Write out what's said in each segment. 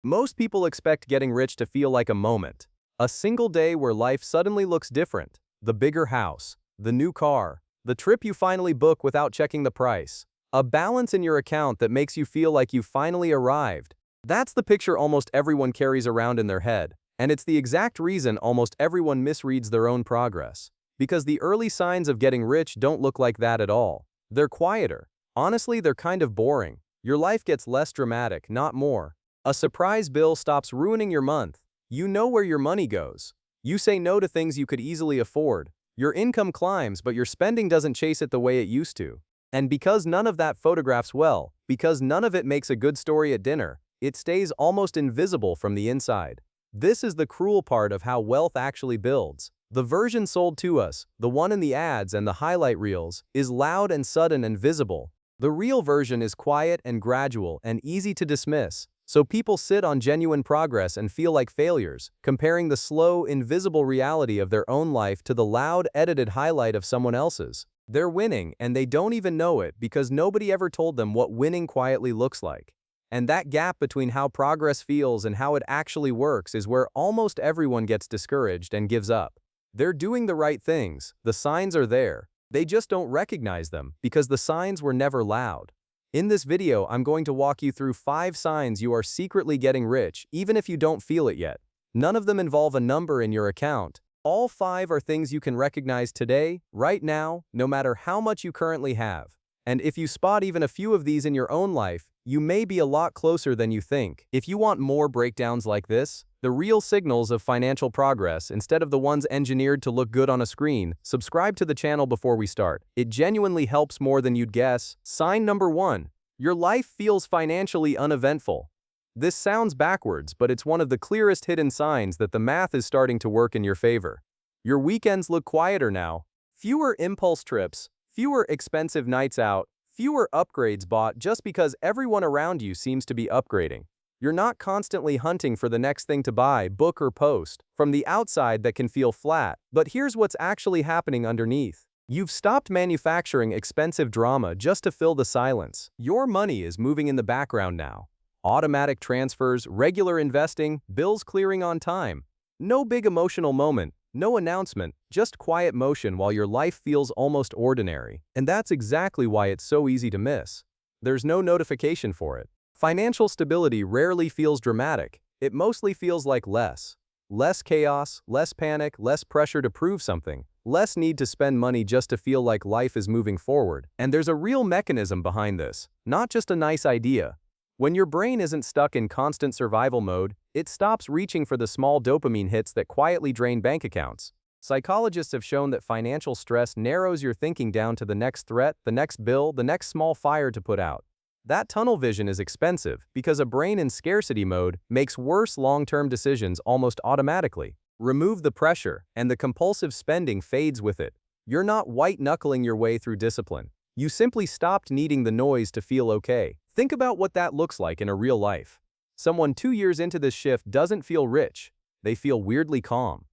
Most people expect getting rich to feel like a moment. A single day where life suddenly looks different. The bigger house, the new car, the trip you finally book without checking the price. A balance in your account that makes you feel like you finally arrived. That's the picture almost everyone carries around in their head, and it's the exact reason almost everyone misreads their own progress. Because the early signs of getting rich don't look like that at all. They're quieter. Honestly, they're kind of boring. Your life gets less dramatic, not more. A surprise bill stops ruining your month. You know where your money goes. You say no to things you could easily afford. Your income climbs, but your spending doesn't chase it the way it used to. And because none of that photographs well, because none of it makes a good story at dinner, it stays almost invisible from the inside. This is the cruel part of how wealth actually builds. The version sold to us, the one in the ads and the highlight reels, is loud and sudden and visible. The real version is quiet and gradual and easy to dismiss. So people sit on genuine progress and feel like failures, comparing the slow, invisible reality of their own life to the loud, edited highlight of someone else's. They're winning, and they don't even know it because nobody ever told them what winning quietly looks like. And that gap between how progress feels and how it actually works is where almost everyone gets discouraged and gives up. They're doing the right things, the signs are there. They just don't recognize them because the signs were never loud. In this video, I'm going to walk you through 5 signs you are secretly getting rich, even if you don't feel it yet. None of them involve a number in your account. All 5 are things you can recognize today, right now, no matter how much you currently have. And if you spot even a few of these in your own life, you may be a lot closer than you think. If you want more breakdowns like this, the real signals of financial progress instead of the ones engineered to look good on a screen, subscribe to the channel before we start. It genuinely helps more than you'd guess. Sign number 1. Your life feels financially uneventful. This sounds backwards, but it's one of the clearest hidden signs that the math is starting to work in your favor. Your weekends look quieter now. Fewer impulse trips, fewer expensive nights out, fewer upgrades bought just because everyone around you seems to be upgrading. You're not constantly hunting for the next thing to buy, book, or post. From the outside, that can feel flat, but here's what's actually happening underneath. You've stopped manufacturing expensive drama just to fill the silence. Your money is moving in the background now. Automatic transfers, regular investing, bills clearing on time. No big emotional moment, no announcement, just quiet motion while your life feels almost ordinary. And that's exactly why it's so easy to miss. There's no notification for it. Financial stability rarely feels dramatic. It mostly feels like less. Less chaos, less panic, less pressure to prove something, less need to spend money just to feel like life is moving forward. And there's a real mechanism behind this, not just a nice idea. When your brain isn't stuck in constant survival mode, it stops reaching for the small dopamine hits that quietly drain bank accounts. Psychologists have shown that financial stress narrows your thinking down to the next threat, the next bill, the next small fire to put out. That tunnel vision is expensive because a brain in scarcity mode makes worse long-term decisions almost automatically. Remove the pressure, and the compulsive spending fades with it. You're not white-knuckling your way through discipline. You simply stopped needing the noise to feel okay. Think about what that looks like in a real life. Someone 2 years into this shift doesn't feel rich. They feel weirdly calm.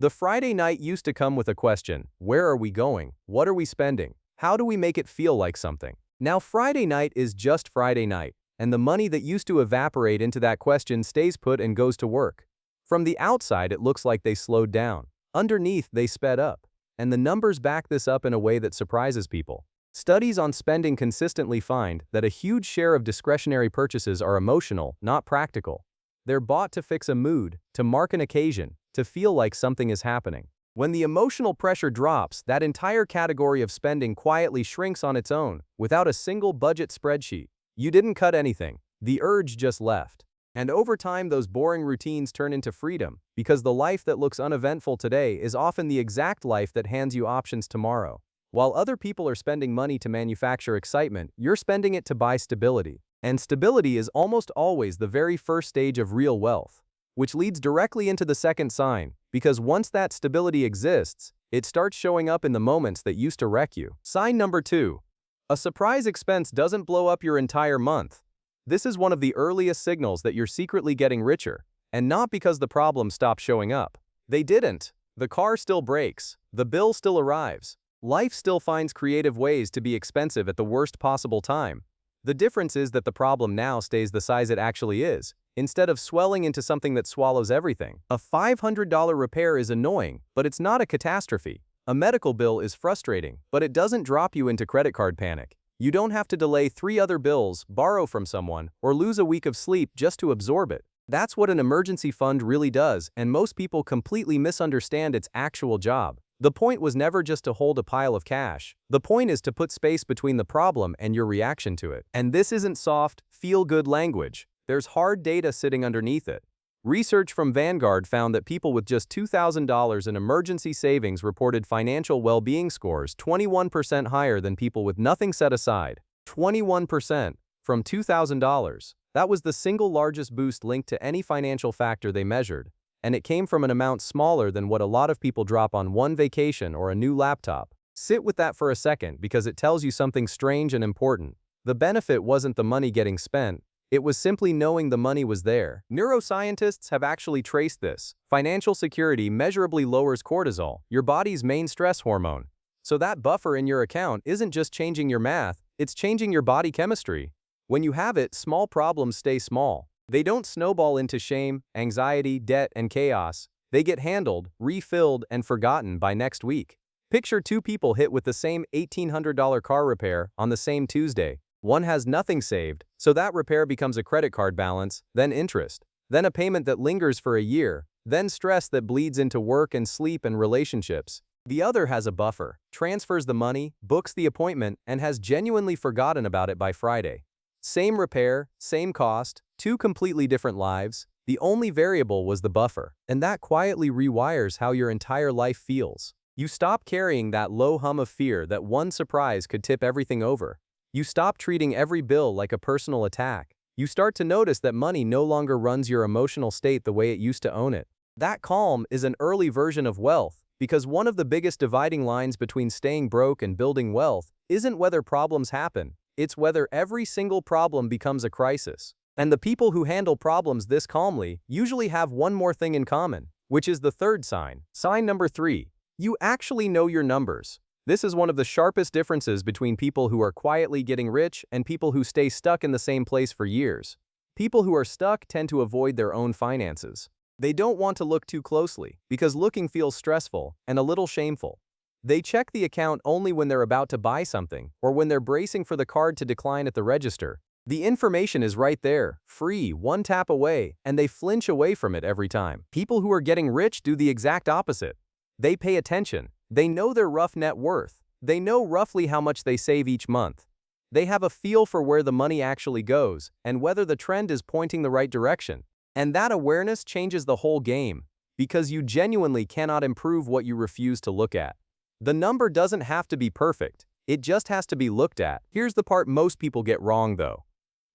The Friday night used to come with a question: where are we going? What are we spending? How do we make it feel like something? Now Friday night is just Friday night, and the money that used to evaporate into that question stays put and goes to work. From the outside, it looks like they slowed down. Underneath, they sped up. And the numbers back this up in a way that surprises people. Studies on spending consistently find that a huge share of discretionary purchases are emotional, not practical. They're bought to fix a mood, to mark an occasion, to feel like something is happening. When the emotional pressure drops, that entire category of spending quietly shrinks on its own, without a single budget spreadsheet. You didn't cut anything. The urge just left. And over time, those boring routines turn into freedom, because the life that looks uneventful today is often the exact life that hands you options tomorrow. While other people are spending money to manufacture excitement, you're spending it to buy stability. And stability is almost always the very first stage of real wealth. Which leads directly into the second sign, because once that stability exists, it starts showing up in the moments that used to wreck you. Sign number 2. A surprise expense doesn't blow up your entire month. This is one of the earliest signals that you're secretly getting richer, and not because the problem stopped showing up. They didn't. The car still breaks. The bill still arrives. Life still finds creative ways to be expensive at the worst possible time. The difference is that the problem now stays the size it actually is. instead of swelling into something that swallows everything. A $500 repair is annoying, but it's not a catastrophe. A medical bill is frustrating, but it doesn't drop you into credit card panic. You don't have to delay 3 other bills, borrow from someone, or lose a week of sleep just to absorb it. That's what an emergency fund really does, and most people completely misunderstand its actual job. The point was never just to hold a pile of cash. The point is to put space between the problem and your reaction to it. And this isn't soft, feel-good language. There's hard data sitting underneath it. Research from Vanguard found that people with just $2,000 in emergency savings reported financial well-being scores 21% higher than people with nothing set aside. 21% from $2,000. That was the single largest boost linked to any financial factor they measured, and it came from an amount smaller than what a lot of people drop on one vacation or a new laptop. Sit with that for a second because it tells you something strange and important. The benefit wasn't the money getting spent. It was simply knowing the money was there. Neuroscientists have actually traced this. Financial security measurably lowers cortisol, your body's main stress hormone. So that buffer in your account isn't just changing your math, it's changing your body chemistry. When you have it, small problems stay small. They don't snowball into shame, anxiety, debt, and chaos. They get handled, refilled, and forgotten by next week. Picture 2 people hit with the same $1,800 car repair on the same Tuesday. One has nothing saved, so that repair becomes a credit card balance, then interest, then a payment that lingers for a year, then stress that bleeds into work and sleep and relationships. The other has a buffer, transfers the money, books the appointment, and has genuinely forgotten about it by Friday. Same repair, same cost, 2 completely different lives. The only variable was the buffer, and that quietly rewires how your entire life feels. You stop carrying that low hum of fear that one surprise could tip everything over. You stop treating every bill like a personal attack. You start to notice that money no longer runs your emotional state the way it used to own it. That calm is an early version of wealth, because one of the biggest dividing lines between staying broke and building wealth isn't whether problems happen, it's whether every single problem becomes a crisis. And the people who handle problems this calmly usually have one more thing in common, which is the third sign. Sign number 3. You actually know your numbers. This is one of the sharpest differences between people who are quietly getting rich and people who stay stuck in the same place for years. People who are stuck tend to avoid their own finances. They don't want to look too closely, because looking feels stressful and a little shameful. They check the account only when they're about to buy something, or when they're bracing for the card to decline at the register. The information is right there, free, one tap away, and they flinch away from it every time. People who are getting rich do the exact opposite. They pay attention. They know their rough net worth. They know roughly how much they save each month. They have a feel for where the money actually goes and whether the trend is pointing the right direction. And that awareness changes the whole game, because you genuinely cannot improve what you refuse to look at. The number doesn't have to be perfect. It just has to be looked at. Here's the part most people get wrong, though.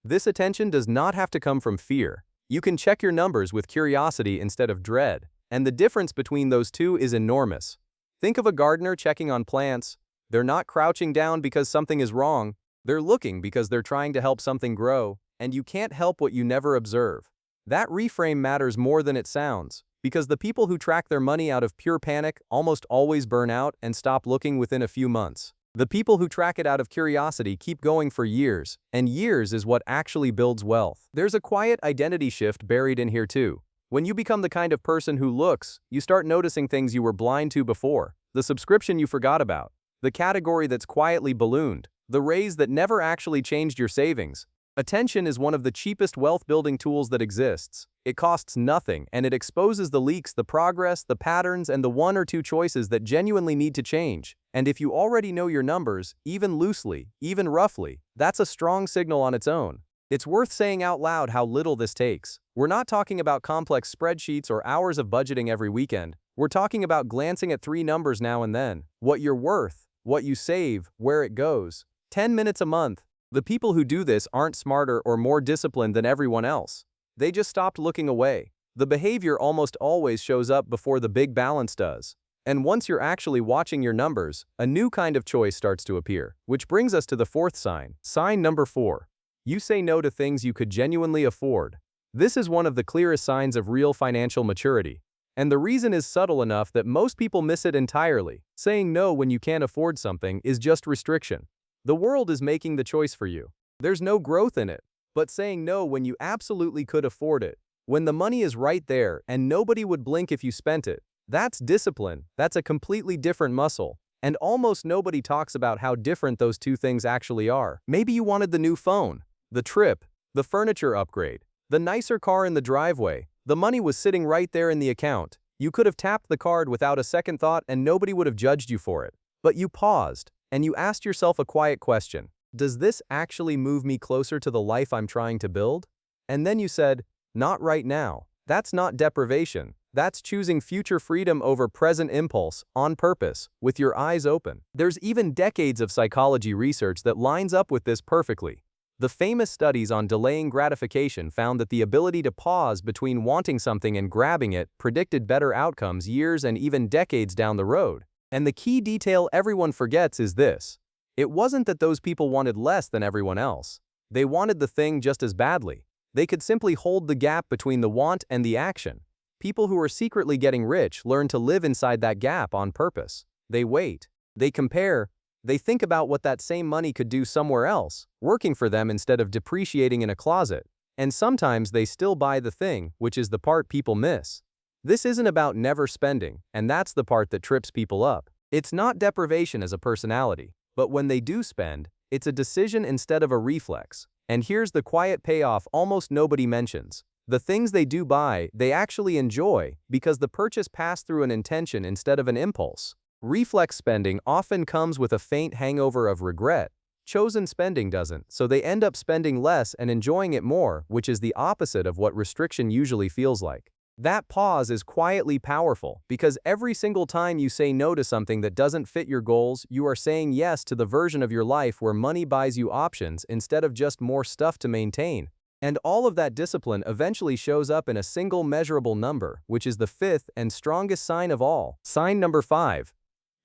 This attention does not have to come from fear. You can check your numbers with curiosity instead of dread, and the difference between those two is enormous. Think of a gardener checking on plants. They're not crouching down because something is wrong. They're looking because they're trying to help something grow, and you can't help what you never observe. That reframe matters more than it sounds, because the people who track their money out of pure panic almost always burn out and stop looking within a few months. The people who track it out of curiosity keep going for years, and years is what actually builds wealth. There's a quiet identity shift buried in here too. When you become the kind of person who looks, you start noticing things you were blind to before. The subscription you forgot about. The category that's quietly ballooned. The raise that never actually changed your savings. Attention is one of the cheapest wealth-building tools that exists. It costs nothing, and it exposes the leaks, the progress, the patterns, and the 1 or 2 choices that genuinely need to change. And if you already know your numbers, even loosely, even roughly, that's a strong signal on its own. It's worth saying out loud how little this takes. We're not talking about complex spreadsheets or hours of budgeting every weekend. We're talking about glancing at 3 numbers now and then. What you're worth, what you save, where it goes. 10 minutes a month. The people who do this aren't smarter or more disciplined than everyone else. They just stopped looking away. The behavior almost always shows up before the big balance does. And once you're actually watching your numbers, a new kind of choice starts to appear. Which brings us to the 4th sign. Sign number 4. You say no to things you could genuinely afford. This is one of the clearest signs of real financial maturity. And the reason is subtle enough that most people miss it entirely. Saying no when you can't afford something is just restriction. The world is making the choice for you. There's no growth in it. but saying no when you absolutely could afford it. When the money is right there and nobody would blink if you spent it. That's discipline. That's a completely different muscle. And almost nobody talks about how different those two things actually are. Maybe you wanted the new phone, the trip, the furniture upgrade, the nicer car in the driveway. The money was sitting right there in the account. You could have tapped the card without a second thought and nobody would have judged you for it. But you paused, and you asked yourself a quiet question. Does this actually move me closer to the life I'm trying to build? And then you said, not right now. That's not deprivation. That's choosing future freedom over present impulse, on purpose, with your eyes open. There's even decades of psychology research that lines up with this perfectly. The famous studies on delaying gratification found that the ability to pause between wanting something and grabbing it predicted better outcomes years and even decades down the road. And the key detail everyone forgets is this. It wasn't that those people wanted less than everyone else. They wanted the thing just as badly. They could simply hold the gap between the want and the action. People who are secretly getting rich learn to live inside that gap on purpose. They wait. They compare. They think about what that same money could do somewhere else, working for them instead of depreciating in a closet. And sometimes they still buy the thing, which is the part people miss. This isn't about never spending, and that's the part that trips people up. It's not deprivation as a personality, but when they do spend, it's a decision instead of a reflex. And here's the quiet payoff almost nobody mentions. The things they do buy, they actually enjoy because the purchase passed through an intention instead of an impulse. Reflex spending often comes with a faint hangover of regret. Chosen spending doesn't, so they end up spending less and enjoying it more, which is the opposite of what restriction usually feels like. That pause is quietly powerful because every single time you say no to something that doesn't fit your goals, you are saying yes to the version of your life where money buys you options instead of just more stuff to maintain. And all of that discipline eventually shows up in a single measurable number, which is the fifth and strongest sign of all. Sign number 5.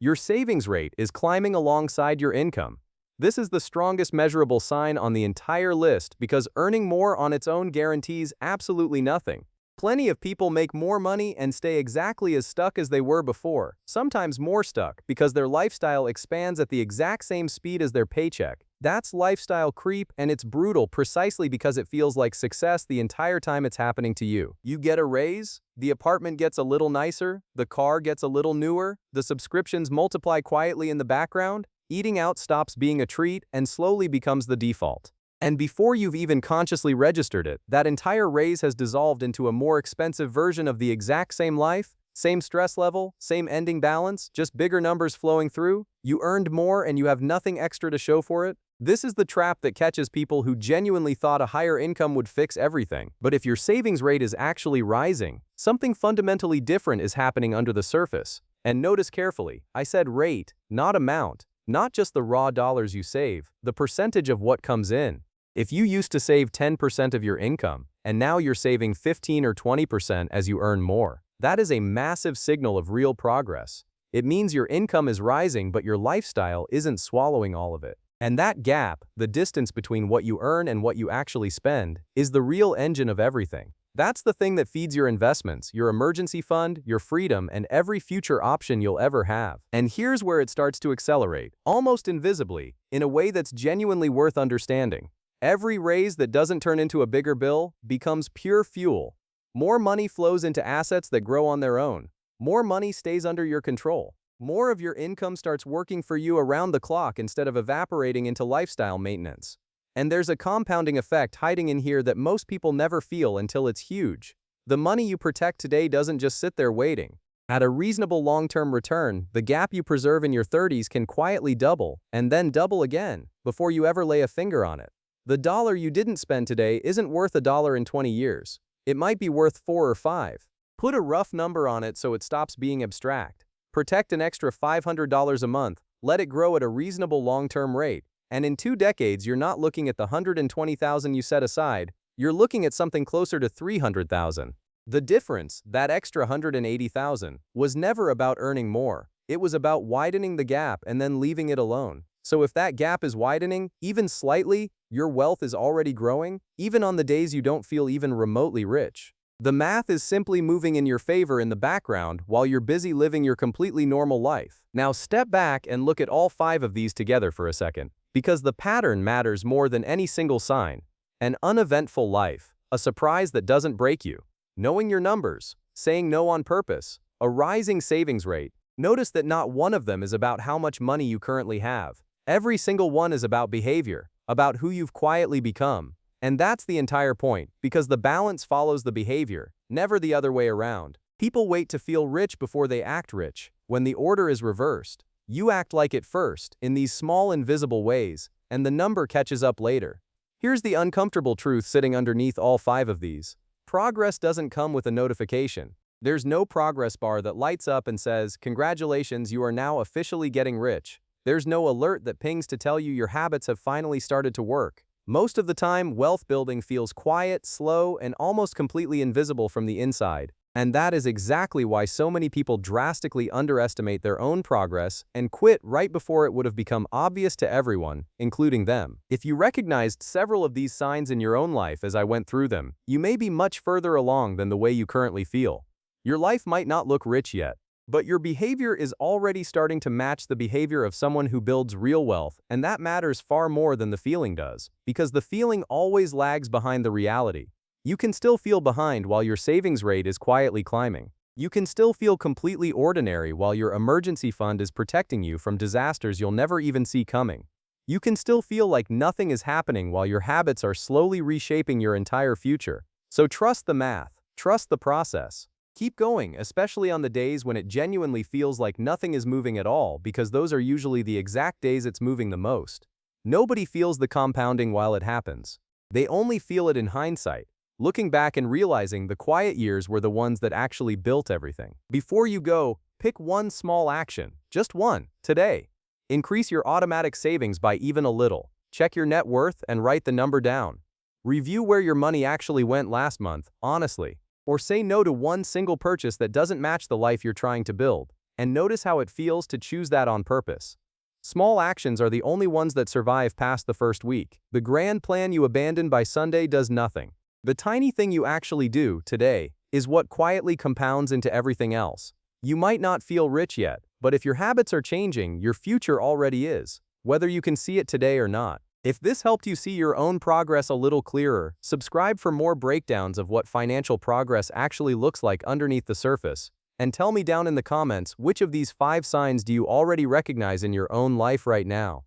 Your savings rate is climbing alongside your income. This is the strongest measurable sign on the entire list because earning more on its own guarantees absolutely nothing. Plenty of people make more money and stay exactly as stuck as they were before, sometimes more stuck because their lifestyle expands at the exact same speed as their paycheck. That's lifestyle creep, and it's brutal precisely because it feels like success the entire time it's happening to you. You get a raise, the apartment gets a little nicer, the car gets a little newer, the subscriptions multiply quietly in the background, eating out stops being a treat and slowly becomes the default. And before you've even consciously registered it, that entire raise has dissolved into a more expensive version of the exact same life, same stress level, same ending balance, just bigger numbers flowing through. You earned more and you have nothing extra to show for it. This is the trap that catches people who genuinely thought a higher income would fix everything. But if your savings rate is actually rising, something fundamentally different is happening under the surface. And notice carefully, I said rate, not amount, not just the raw dollars you save, the percentage of what comes in. If you used to save 10% of your income, and now you're saving 15 or 20% as you earn more, that is a massive signal of real progress. It means your income is rising but your lifestyle isn't swallowing all of it. And that gap, the distance between what you earn and what you actually spend, is the real engine of everything. That's the thing that feeds your investments, your emergency fund, your freedom, and every future option you'll ever have. And here's where it starts to accelerate, almost invisibly, in a way that's genuinely worth understanding. Every raise that doesn't turn into a bigger bill becomes pure fuel. More money flows into assets that grow on their own. More money stays under your control. More of your income starts working for you around the clock instead of evaporating into lifestyle maintenance. And there's a compounding effect hiding in here that most people never feel until it's huge. The money you protect today doesn't just sit there waiting. At a reasonable long-term return, the gap you preserve in your 30s can quietly double, and then double again, before you ever lay a finger on it. The dollar you didn't spend today isn't worth $1 in 20 years. It might be worth 4 or 5. Put a rough number on it so it stops being abstract. Protect an extra $500 a month, let it grow at a reasonable long-term rate, and in 2 decades you're not looking at the $120,000 you set aside, you're looking at something closer to $300,000. The difference, that extra $180,000, was never about earning more. It was about widening the gap and then leaving it alone. So if that gap is widening, even slightly, your wealth is already growing, even on the days you don't feel even remotely rich. The math is simply moving in your favor in the background while you're busy living your completely normal life. Now step back and look at all 5 of these together for a second, because the pattern matters more than any single sign. An uneventful life, a surprise that doesn't break you. Knowing your numbers, saying no on purpose, a rising savings rate. Notice that not one of them is about how much money you currently have. Every single one is about behavior, about who you've quietly become. And that's the entire point, because the balance follows the behavior, never the other way around. People wait to feel rich before they act rich, when the order is reversed. You act like it first, in these small invisible ways, and the number catches up later. Here's the uncomfortable truth sitting underneath all 5 of these. Progress doesn't come with a notification. There's no progress bar that lights up and says, "Congratulations, you are now officially getting rich." There's no alert that pings to tell you your habits have finally started to work. Most of the time, wealth building feels quiet, slow, and almost completely invisible from the inside. And that is exactly why so many people drastically underestimate their own progress and quit right before it would have become obvious to everyone, including them. If you recognized several of these signs in your own life as I went through them, you may be much further along than the way you currently feel. Your life might not look rich yet, but your behavior is already starting to match the behavior of someone who builds real wealth, and that matters far more than the feeling does, because the feeling always lags behind the reality. You can still feel behind while your savings rate is quietly climbing. You can still feel completely ordinary while your emergency fund is protecting you from disasters you'll never even see coming. You can still feel like nothing is happening while your habits are slowly reshaping your entire future. So trust the math, trust the process. Keep going, especially on the days when it genuinely feels like nothing is moving at all, because those are usually the exact days it's moving the most. Nobody feels the compounding while it happens. They only feel it in hindsight, looking back and realizing the quiet years were the ones that actually built everything. Before you go, pick one small action, just one, today. Increase your automatic savings by even a little. Check your net worth and write the number down. Review where your money actually went last month, honestly. Or say no to one single purchase that doesn't match the life you're trying to build, and notice how it feels to choose that on purpose. Small actions are the only ones that survive past the first week. The grand plan you abandon by Sunday does nothing. The tiny thing you actually do, today, is what quietly compounds into everything else. You might not feel rich yet, but if your habits are changing, your future already is, whether you can see it today or not. If this helped you see your own progress a little clearer, subscribe for more breakdowns of what financial progress actually looks like underneath the surface, and tell me down in the comments which of these 5 signs do you already recognize in your own life right now.